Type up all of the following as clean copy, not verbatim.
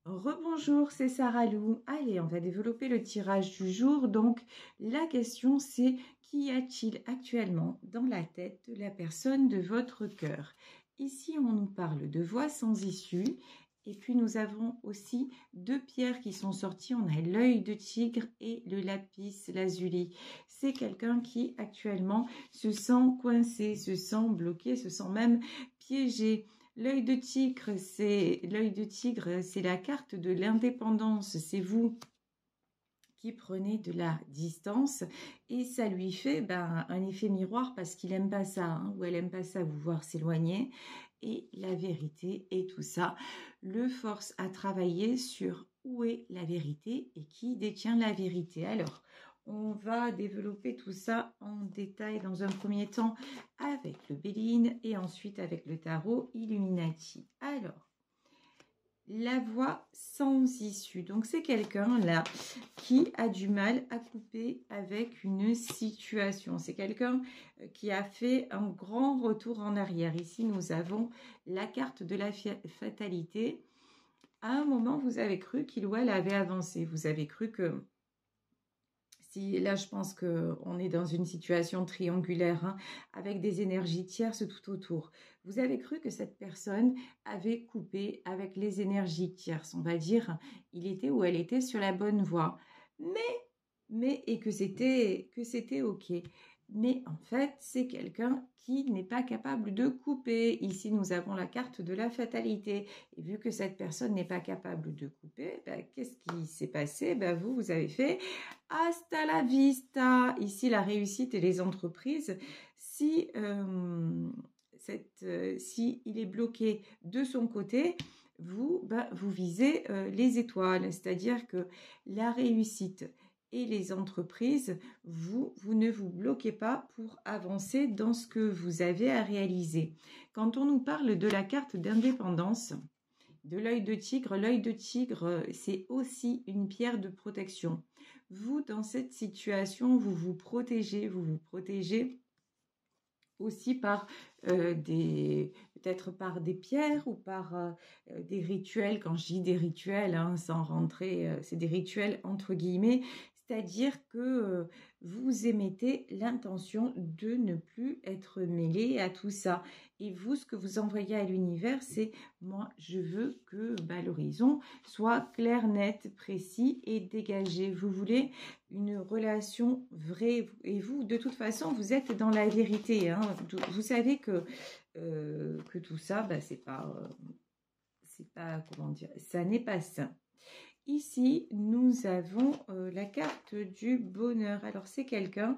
Rebonjour, c'est Sarah Lou. Allez, on va développer le tirage du jour. Donc, la question c'est qu'y a-t-il actuellement dans la tête de la personne de votre cœur? Ici, on nous parle de voix sans issue. Et puis, nous avons aussi deux pierres qui sont sorties. On a l'œil de tigre et le lapis lazuli. C'est quelqu'un qui actuellement se sent coincé, se sent bloqué, se sent même piégé. L'œil de tigre, c'est la carte de l'indépendance. C'est vous qui prenez de la distance et ça lui fait un effet miroir parce qu'il aime pas ça ou elle aime pas ça vous voir s'éloigner. Et la vérité et tout ça le force à travailler sur où est la vérité et qui détient la vérité. Alors, on va développer tout ça en détail dans un premier temps avec le Béline et ensuite avec le tarot Illuminati. Alors, la voie sans issue. Donc, c'est quelqu'un là qui a du mal à couper avec une situation. C'est quelqu'un qui a fait un grand retour en arrière. Ici, nous avons la carte de la fatalité. À un moment, vous avez cru qu'il ou elle avait avancé. Vous avez cru que... Si, là, je pense qu'on est dans une situation triangulaire, avec des énergies tierces tout autour. Vous avez cru que cette personne avait coupé avec les énergies tierces. On va dire, il était ou elle était sur la bonne voie. Et que c'était OK. Mais en fait, c'est quelqu'un qui n'est pas capable de couper. Ici, nous avons la carte de la fatalité. Et vu que cette personne n'est pas capable de couper, qu'est-ce qui s'est passé? Vous avez fait hasta la vista. Ici, la réussite et les entreprises. Si il est bloqué de son côté, vous visez les étoiles. C'est-à-dire que la réussite et les entreprises, vous ne vous bloquez pas pour avancer dans ce que vous avez à réaliser. Quand on nous parle de la carte d'indépendance, de l'œil de tigre, c'est aussi une pierre de protection. Vous, dans cette situation, vous vous protégez aussi par peut-être par des pierres ou par des rituels. Quand je dis des rituels, sans rentrer, c'est des rituels entre guillemets. C'est-à-dire que vous émettez l'intention de ne plus être mêlé à tout ça. Et vous, ce que vous envoyez à l'univers, c'est « moi, je veux que l'horizon soit clair, net, précis et dégagé ». Vous voulez une relation vraie. Et vous, de toute façon, vous êtes dans la vérité. Vous savez que tout ça, c'est pas, comment dire, ça n'est pas sain. Ici, nous avons la carte du bonheur. Alors, c'est quelqu'un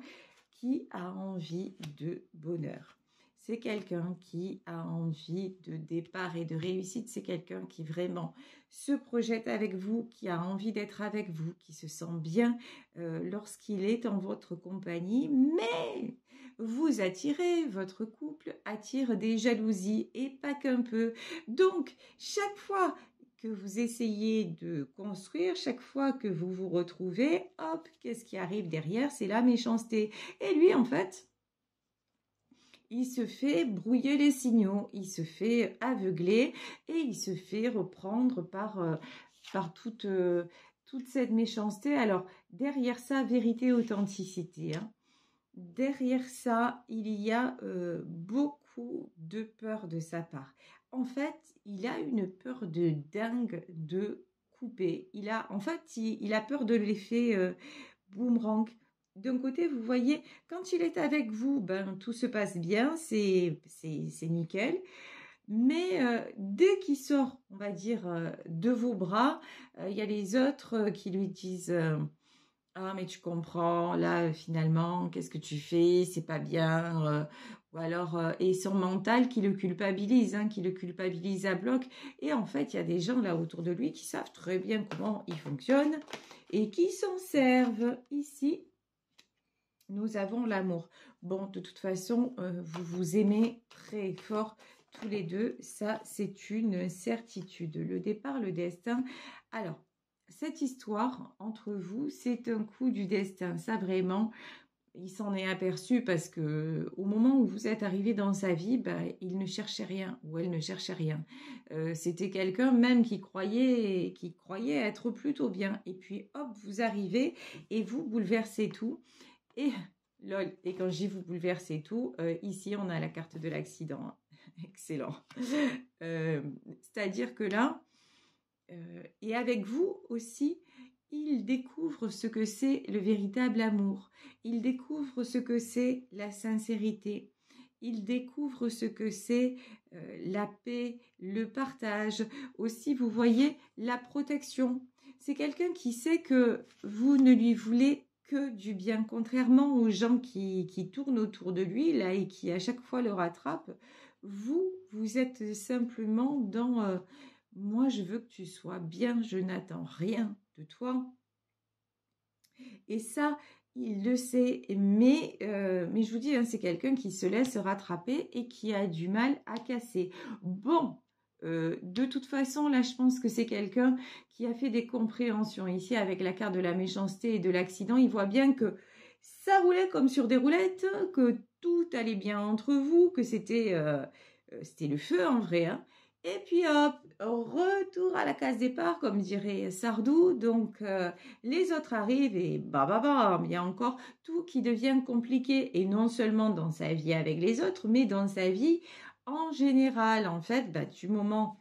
qui a envie de bonheur. C'est quelqu'un qui a envie de départ et de réussite. C'est quelqu'un qui vraiment se projette avec vous, qui a envie d'être avec vous, qui se sent bien lorsqu'il est en votre compagnie. Mais vous attirez, votre couple attire des jalousies et pas qu'un peu. Donc, chaque fois que vous essayez de construire, chaque fois que vous vous retrouvez, hop, qu'est-ce qui arrive derrière? C'est la méchanceté. Et lui, en fait, il se fait brouiller les signaux, il se fait aveugler et il se fait reprendre par toute cette méchanceté. Alors, derrière ça, vérité, authenticité. Derrière ça, il y a beaucoup de peur de sa part. En fait, il a une peur de dingue de couper. Il a peur de l'effet boomerang. D'un côté, vous voyez, quand il est avec vous, tout se passe bien, c'est nickel. Mais dès qu'il sort, on va dire, de vos bras, il y a les autres qui lui disent ah, mais tu comprends, là, finalement, qu'est-ce que tu fais? C'est pas bien. Ou alors, et son mental qui le culpabilise, qui le culpabilise à bloc. Et en fait, il y a des gens là autour de lui qui savent très bien comment il fonctionne et qui s'en servent. Ici, nous avons l'amour. Bon, de toute façon, vous vous aimez très fort tous les deux. Ça, c'est une certitude. Le départ, le destin. Alors, cette histoire entre vous, c'est un coup du destin. Ça, vraiment, il s'en est aperçu parce que au moment où vous êtes arrivé dans sa vie, il ne cherchait rien ou elle ne cherchait rien. C'était quelqu'un même qui croyait être plutôt bien. Et puis hop, vous arrivez et vous bouleversez tout. Et lol. Et quand je dis vous bouleversez tout, ici on a la carte de l'accident. Excellent. C'est-à-dire que là, et avec vous aussi, il découvre ce que c'est le véritable amour. Il découvre ce que c'est la sincérité. Il découvre ce que c'est la paix, le partage. Aussi, vous voyez, la protection. C'est quelqu'un qui sait que vous ne lui voulez que du bien, contrairement aux gens qui tournent autour de lui là et qui à chaque fois le rattrapent. Vous êtes simplement dans moi, je veux que tu sois bien, je n'attends rien de toi. Et ça, il le sait, mais je vous dis, hein, c'est quelqu'un qui se laisse rattraper et qui a du mal à casser. Bon, de toute façon, là, je pense que c'est quelqu'un qui a fait des compréhensions. Ici, avec la carte de la méchanceté et de l'accident, il voit bien que ça roulait comme sur des roulettes, que tout allait bien entre vous, que c'était le feu en vrai, hein. Et puis hop, retour à la case départ, comme dirait Sardou. Donc les autres arrivent et bam, il y a encore tout qui devient compliqué. Et non seulement dans sa vie avec les autres, mais dans sa vie en général. En fait, du moment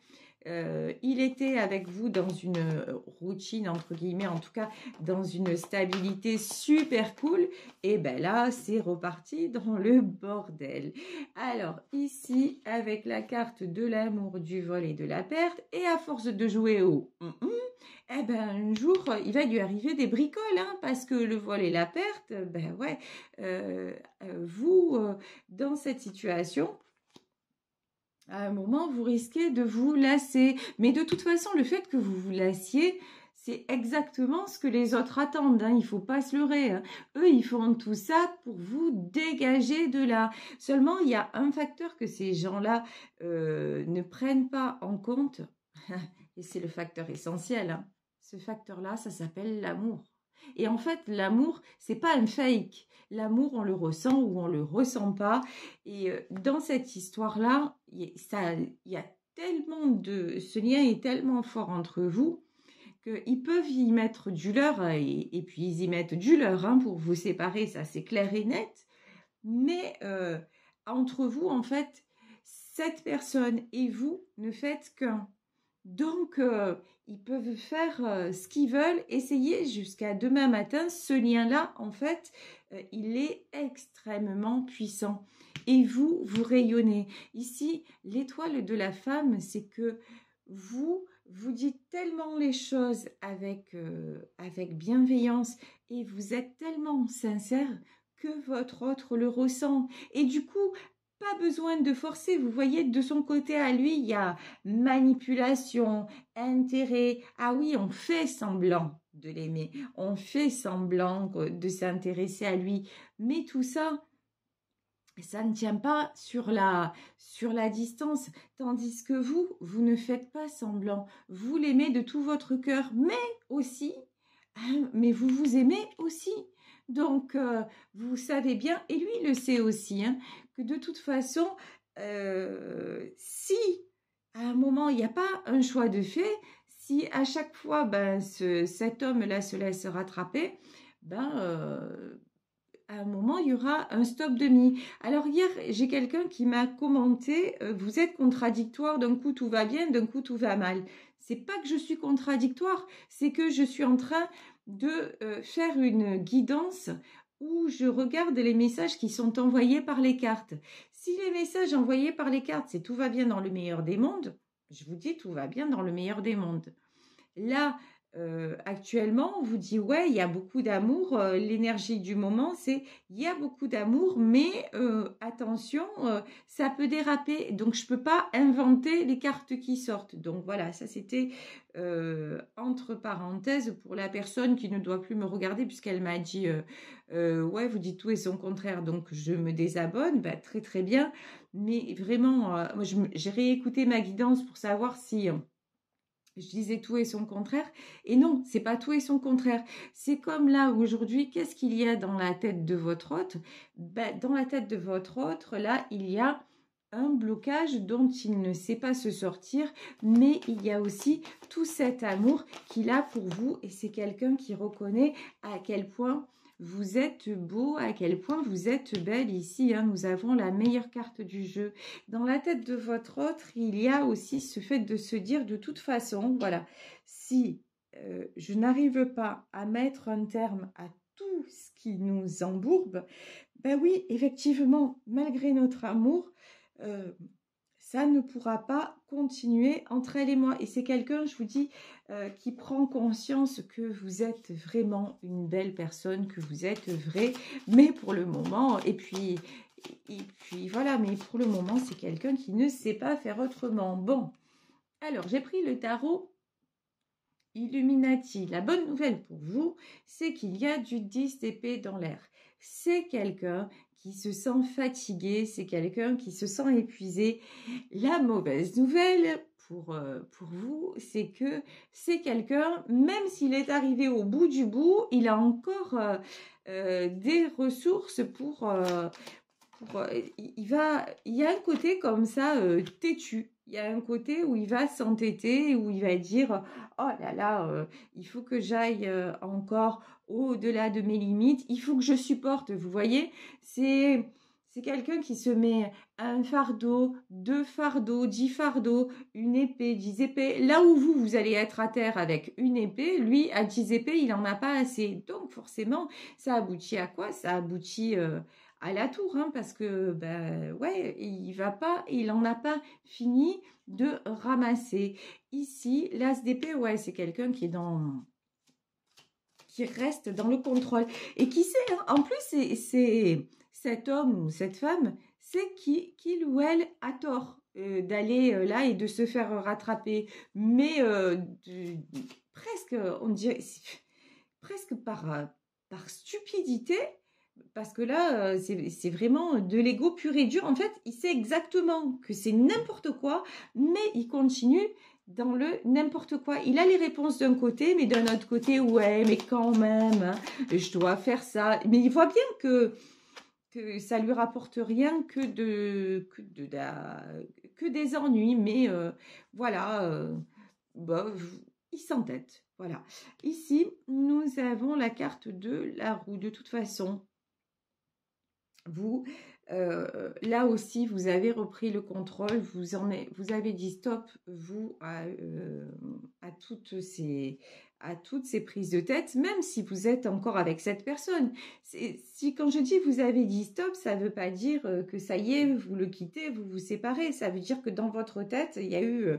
il était avec vous dans une routine, entre guillemets, en tout cas dans une stabilité super cool, et là, c'est reparti dans le bordel. Alors, ici, avec la carte de l'amour, du vol et de la perte, et à force de jouer au un jour, il va lui arriver des bricoles, hein, parce que le vol et la perte, vous, dans cette situation, à un moment, vous risquez de vous lasser. Mais de toute façon, le fait que vous vous lassiez, c'est exactement ce que les autres attendent. Hein. Il ne faut pas se leurrer. Hein. Eux, ils font tout ça pour vous dégager de là. Seulement, il y a un facteur que ces gens-là ne prennent pas en compte. Et c'est le facteur essentiel. Hein. Ce facteur-là, ça s'appelle l'amour. Et en fait, l'amour, c'est pas un fake. L'amour, on le ressent ou on le ressent pas. Et dans cette histoire-là, ce lien est tellement fort entre vous qu'ils peuvent y mettre du leur et puis ils y mettent du leur hein, pour vous séparer, ça c'est clair et net. Mais entre vous, en fait, cette personne et vous ne faites qu'un. Donc, ils peuvent faire ce qu'ils veulent, essayer jusqu'à demain matin. Ce lien-là, en fait, il est extrêmement puissant. Et vous rayonnez. Ici, l'étoile de la femme, c'est que vous dites tellement les choses avec bienveillance et vous êtes tellement sincère que votre autre le ressent. Et du coup, pas besoin de forcer. Vous voyez, de son côté à lui, il y a manipulation, intérêt. Ah oui, on fait semblant de l'aimer. On fait semblant de s'intéresser à lui. Mais tout ça, ça ne tient pas sur la distance. Tandis que vous ne faites pas semblant. Vous l'aimez de tout votre cœur. Mais vous vous aimez aussi. Donc, vous savez bien, et lui il le sait aussi, hein, que de toute façon, si à un moment il n'y a pas un choix de fait, si à chaque fois cet homme-là se laisse rattraper, à un moment, il y aura un stop demi. Alors hier, j'ai quelqu'un qui m'a commenté « Vous êtes contradictoire, d'un coup tout va bien, d'un coup tout va mal ». C'est pas que je suis contradictoire, c'est que je suis en train de faire une guidance où je regarde les messages qui sont envoyés par les cartes. Si les messages envoyés par les cartes, c'est « Tout va bien dans le meilleur des mondes », je vous dis « Tout va bien dans le meilleur des mondes ». Là, actuellement, on vous dit ouais, il y a beaucoup d'amour. L'énergie du moment, c'est il y a beaucoup d'amour, mais attention, ça peut déraper. Donc je peux pas inventer les cartes qui sortent. Donc voilà, ça c'était entre parenthèses pour la personne qui ne doit plus me regarder puisqu'elle m'a dit ouais, vous dites tout et son contraire. Donc je me désabonne. Très très bien. Mais vraiment, moi j'ai réécouté ma guidance pour savoir si Je disais tout et son contraire. Et non, c'est pas tout et son contraire. C'est comme là, aujourd'hui, qu'est-ce qu'il y a dans la tête de votre hôte? Ben, dans la tête de votre hôte, là, il y a un blocage dont il ne sait pas se sortir, mais il y a aussi tout cet amour qu'il a pour vous. Et c'est quelqu'un qui reconnaît à quel point vous êtes beau, à quel point vous êtes belle ici. Hein, nous avons la meilleure carte du jeu. Dans la tête de votre autre, il y a aussi ce fait de se dire de toute façon, voilà, si je n'arrive pas à mettre un terme à tout ce qui nous embourbe, ben oui, effectivement, malgré notre amour, euh, ça ne pourra pas continuer entre elle et moi. Et c'est quelqu'un, je vous dis, qui prend conscience que vous êtes vraiment une belle personne, que vous êtes vrai, mais pour le moment, et puis voilà, mais pour le moment, c'est quelqu'un qui ne sait pas faire autrement. Bon, alors j'ai pris le tarot Illuminati. La bonne nouvelle pour vous, c'est qu'il y a du 10 d'épée dans l'air. C'est quelqu'un qui se sent fatigué, c'est quelqu'un qui se sent épuisé. La mauvaise nouvelle pour vous, c'est que c'est quelqu'un, même s'il est arrivé au bout du bout, il a encore des ressources il y a un côté comme ça têtu. Il y a un côté où il va s'entêter, où il va dire oh là là, il faut que j'aille encore au-delà de mes limites, il faut que je supporte. Vous voyez, c'est quelqu'un qui se met un fardeau, 2 fardeaux, 10 fardeaux, une épée, 10 épées. Là où vous allez être à terre avec une épée, lui, à 10 épées, il n'en a pas assez. Donc forcément, ça aboutit à quoi? Ça aboutit à la tour, hein, parce que ben ouais, il en a pas fini de ramasser. Ici, l'as d'épée, ouais, c'est quelqu'un qui reste dans le contrôle et qui sait, hein, en plus c'est cet homme ou cette femme, c'est qu'il ou elle a tort d'aller là et de se faire rattraper, mais presque, on dirait, presque par stupidité. Parce que là, c'est vraiment de l'ego pur et dur. En fait, il sait exactement que c'est n'importe quoi, mais il continue dans le n'importe quoi. Il a les réponses d'un côté, mais d'un autre côté, ouais, mais quand même, hein, je dois faire ça. Mais il voit bien que ça lui rapporte rien que des ennuis. Mais voilà, bah, il s'entête. Voilà. Ici, nous avons la carte de la roue. De toute façon, vous, là aussi, vous avez repris le contrôle, vous avez dit stop, vous, à toutes ces prises de tête, même si vous êtes encore avec cette personne. Si quand je dis vous avez dit stop, ça ne veut pas dire que ça y est, vous le quittez, vous vous séparez. Ça veut dire que dans votre tête, il y a eu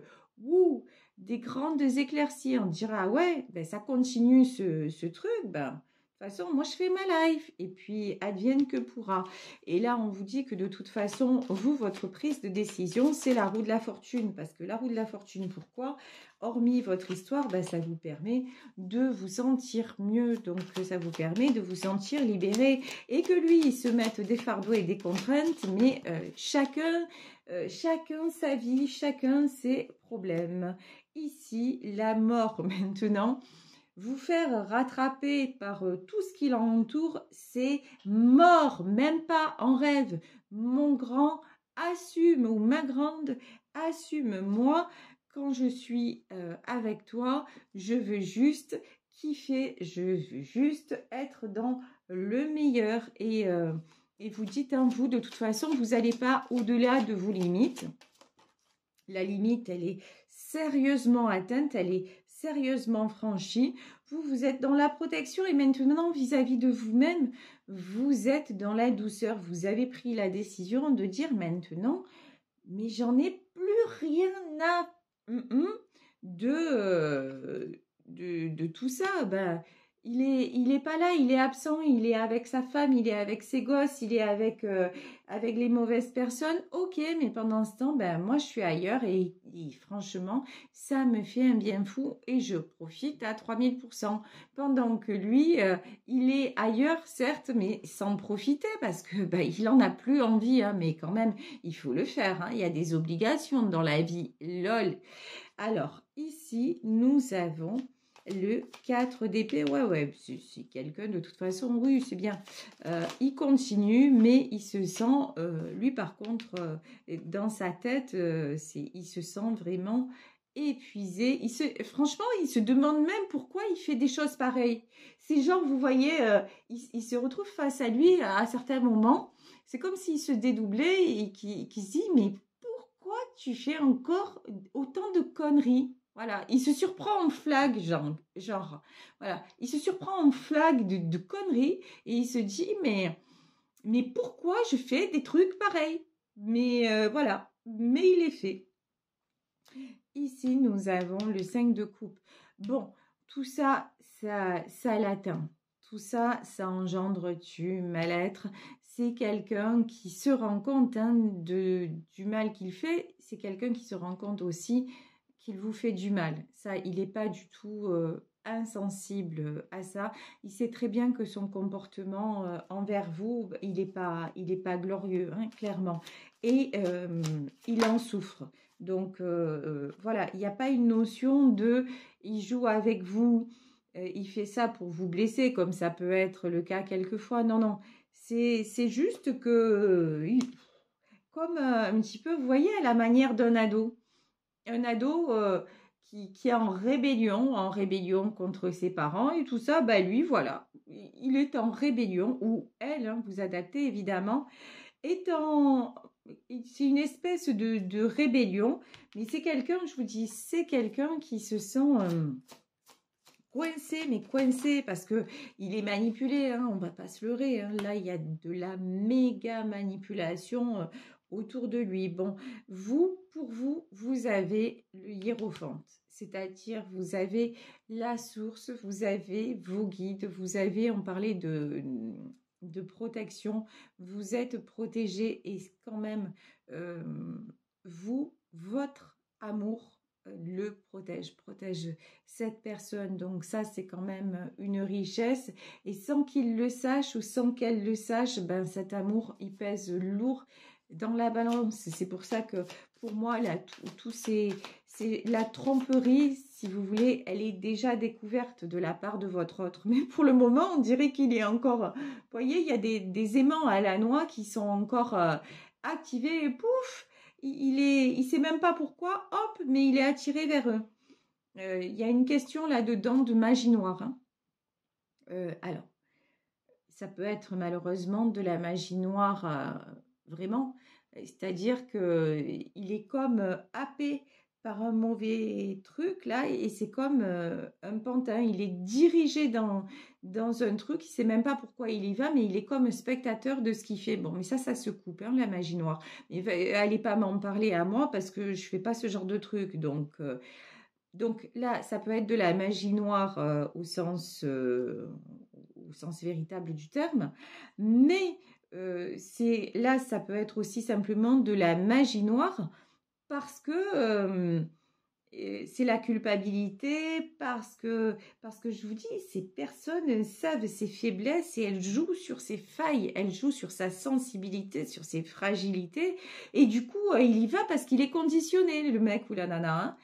des grandes éclaircies. On dira, ah ouais, ben, ça continue ce truc, ben... De toute façon, moi, je fais ma life et puis advienne que pourra. Et là, on vous dit que de toute façon, vous, votre prise de décision, c'est la roue de la fortune. Parce que la roue de la fortune, pourquoi? Hormis votre histoire, ben, ça vous permet de vous sentir mieux. Donc, ça vous permet de vous sentir libéré. Et que lui, il se mette des fardeaux et des contraintes. Mais chacun sa vie, chacun ses problèmes. Ici, la mort maintenant... Vous faire rattraper par tout ce qui l'entoure, c'est mort, même pas en rêve. Mon grand assume ou ma grande assume. Moi, quand je suis avec toi, je veux juste kiffer, je veux juste être dans le meilleur. Et vous dites, hein, vous, de toute façon, vous n'allez pas au-delà de vos limites. La limite, elle est sérieusement atteinte, elle est sérieusement franchie. Vous êtes dans la protection et maintenant, vis-à-vis de vous-même, vous êtes dans la douceur. Vous avez pris la décision de dire maintenant, mais j'en ai plus rien à de tout ça. Ben, il est pas là, il est absent, il est avec sa femme, il est avec ses gosses, il est avec les mauvaises personnes. Ok, mais pendant ce temps, ben moi je suis ailleurs et franchement, ça me fait un bien fou et je profite à 3000%. Pendant que lui, il est ailleurs, certes, mais sans profiter parce que ben, il en a plus envie, hein, mais quand même, il faut le faire. Hein, il y a des obligations dans la vie. Lol. Alors, ici, nous avons le 4 d'épée. Ouais, c'est quelqu'un de toute façon, oui, c'est bien. Il continue, mais il se sent, lui par contre, dans sa tête, il se sent vraiment épuisé. Franchement, il se demande même pourquoi il fait des choses pareilles. C'est genre, vous voyez, il se retrouve face à lui à certains moments. C'est comme s'il se dédoublait et qu'il se dit, mais pourquoi tu fais encore autant de conneries? Voilà, il se surprend en flag, genre, voilà, il se surprend en flag de conneries et il se dit, mais pourquoi je fais des trucs pareils? Mais voilà, mais il est fait. Ici, nous avons le 5 de coupe. Bon, tout ça, ça l'atteint. Tout ça, ça engendre du mal-être. C'est quelqu'un qui se rend compte du mal qu'il fait. C'est quelqu'un qui se rend compte aussi qu'il vous fait du mal. Ça, il n'est pas du tout insensible à ça. Il sait très bien que son comportement envers vous, il n'est pas glorieux, hein, clairement. Et il en souffre. Donc, voilà, il n'y a pas une notion de « il joue avec vous, il fait ça pour vous blesser », comme ça peut être le cas quelquefois. Non, non, c'est juste que, comme un petit peu, vous voyez, à la manière d'un ado. Un ado qui est en rébellion contre ses parents et tout ça, bah lui, voilà, il est en rébellion, ou elle, hein, vous adaptez évidemment, c'est une espèce de rébellion, mais c'est quelqu'un, je vous dis, c'est quelqu'un qui se sent coincé, mais coincé parce que il est manipulé, hein, on va pas se leurrer, hein. Là, il y a de la méga manipulation autour de lui. Bon, pour vous, vous avez le hiérophante, c'est-à-dire vous avez la source, vous avez vos guides, vous avez, on parlait de protection, vous êtes protégé et quand même, votre amour le protège cette personne. Donc ça, c'est quand même une richesse. Et sans qu'il le sache ou sans qu'elle le sache, ben, cet amour, il pèse lourd dans la balance. C'est pour ça que pour moi, là, c'est la tromperie, si vous voulez, elle est déjà découverte de la part de votre autre. Mais pour le moment, on dirait qu'il est encore... Vous voyez, il y a des aimants à la noix qui sont encore activés. Et pouf, il sait même pas pourquoi, hop, mais il est attiré vers eux. Il y a une question là-dedans de magie noire. Hein. Alors, ça peut être malheureusement de la magie noire, vraiment. C'est-à-dire qu'il est comme happé par un mauvais truc, là, et c'est comme un pantin. Il est dirigé dans un truc, il ne sait même pas pourquoi il y va, mais il est comme un spectateur de ce qu'il fait. Bon, mais ça se coupe, hein, la magie noire. Mais allez pas m'en parler à moi parce que je ne fais pas ce genre de truc. Donc là, ça peut être de la magie noire au sens véritable du terme, mais là, ça peut être aussi simplement de la magie noire parce que c'est la culpabilité, parce que je vous dis, ces personnes savent ses faiblesses et elles jouent sur ses failles, elles jouent sur sa sensibilité, sur ses fragilités, et du coup, il y va parce qu'il est conditionné, le mec ou la nana. Hein.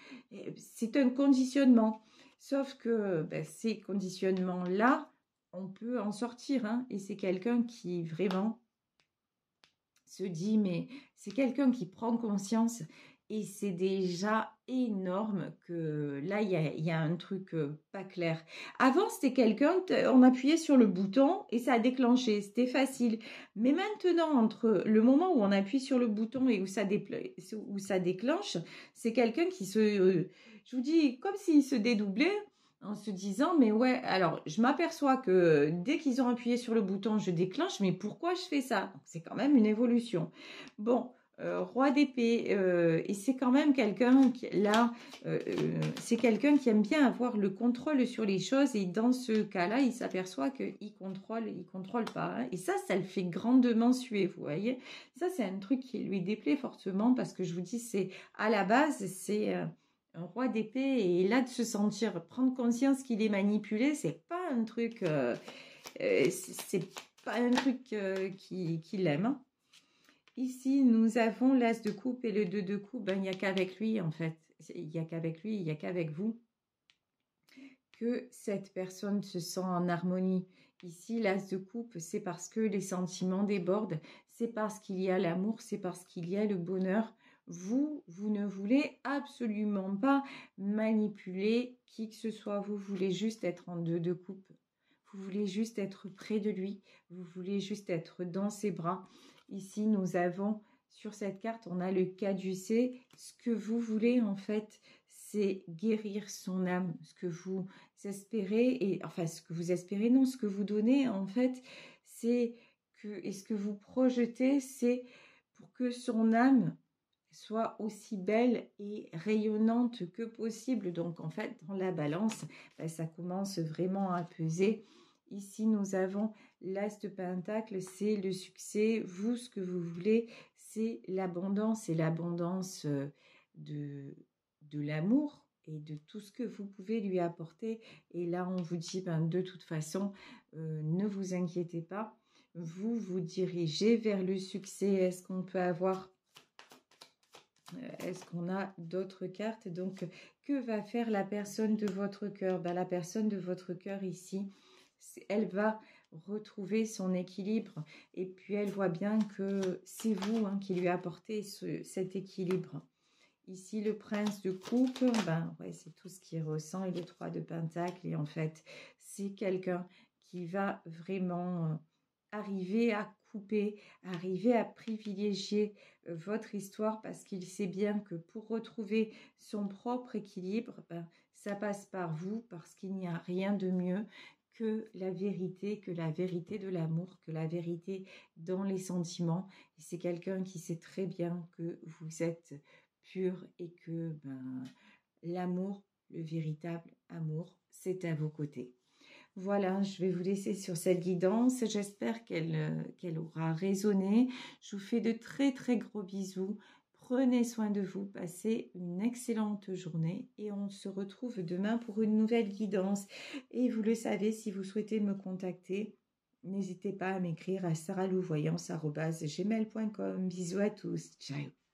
C'est un conditionnement. Sauf que ces conditionnements-là, on peut en sortir. Hein, et c'est quelqu'un qui vraiment se dit, mais c'est quelqu'un qui prend conscience et c'est déjà énorme que là, il y a un truc pas clair. Avant, c'était quelqu'un, on appuyait sur le bouton et ça a déclenché, c'était facile. Mais maintenant, entre le moment où on appuie sur le bouton et où ça déclenche, c'est quelqu'un qui je vous dis, comme s'il se dédoublait en se disant, mais ouais, alors je m'aperçois que dès qu'ils ont appuyé sur le bouton, je déclenche, mais pourquoi je fais ça? C'est quand même une évolution. Bon, roi d'épée, et c'est quand même quelqu'un qui, là, c'est quelqu'un qui aime bien avoir le contrôle sur les choses, et dans ce cas-là, il s'aperçoit qu'il contrôle pas. Hein, et ça le fait grandement suer, vous voyez. Ça, c'est un truc qui lui déplaît fortement, parce que je vous dis, c'est à la base, c'est... un roi d'épée, et là de se sentir, prendre conscience qu'il est manipulé, c'est pas un truc, c'est pas un truc qu'il aime. Hein. Ici, nous avons l'as de coupe et le 2 de coupe, il n'y a qu'avec lui en fait. il n'y a qu'avec lui, il n'y a qu'avec vous que cette personne se sent en harmonie. Ici, l'as de coupe, c'est parce que les sentiments débordent, c'est parce qu'il y a l'amour, c'est parce qu'il y a le bonheur. Vous ne voulez absolument pas manipuler qui que ce soit. Vous voulez juste être en deux de coupe. Vous voulez juste être près de lui. Vous voulez juste être dans ses bras. Ici, nous avons, sur cette carte, on a le caducée. Ce que vous voulez, en fait, c'est guérir son âme. Ce que vous espérez, et enfin, ce que vous espérez, non, ce que vous donnez, en fait, c'est que, et ce que vous projetez, c'est pour que son âme soit aussi belle et rayonnante que possible. Donc, en fait, dans la balance, ça commence vraiment à peser. Ici, nous avons l'as de pentacle, c'est le succès. Vous, ce que vous voulez, c'est l'abondance, et l'abondance de l'amour et de tout ce que vous pouvez lui apporter. Et là, on vous dit, de toute façon, ne vous inquiétez pas. Vous vous dirigez vers le succès. Est-ce qu'on peut avoir... Est-ce qu'on a d'autres cartes? Donc, que va faire la personne de votre cœur? La personne de votre cœur ici, elle va retrouver son équilibre. Et puis, elle voit bien que c'est vous qui lui apportez cet équilibre. Ici, le prince de coupe, ouais, c'est tout ce qu'il ressent. Et le 3 de pentacle. Et en fait, c'est quelqu'un qui va vraiment... arriver à couper, arriver à privilégier votre histoire parce qu'il sait bien que pour retrouver son propre équilibre, ça passe par vous parce qu'il n'y a rien de mieux que la vérité de l'amour, que la vérité dans les sentiments. Et c'est quelqu'un qui sait très bien que vous êtes pur et que l'amour, le véritable amour, c'est à vos côtés. Voilà, je vais vous laisser sur cette guidance. J'espère qu'elle aura résonné. Je vous fais de très très gros bisous. Prenez soin de vous, passez une excellente journée et on se retrouve demain pour une nouvelle guidance. Et vous le savez, si vous souhaitez me contacter, n'hésitez pas à m'écrire à sarahlouvoyance@gmail.com. Bisous à tous, ciao.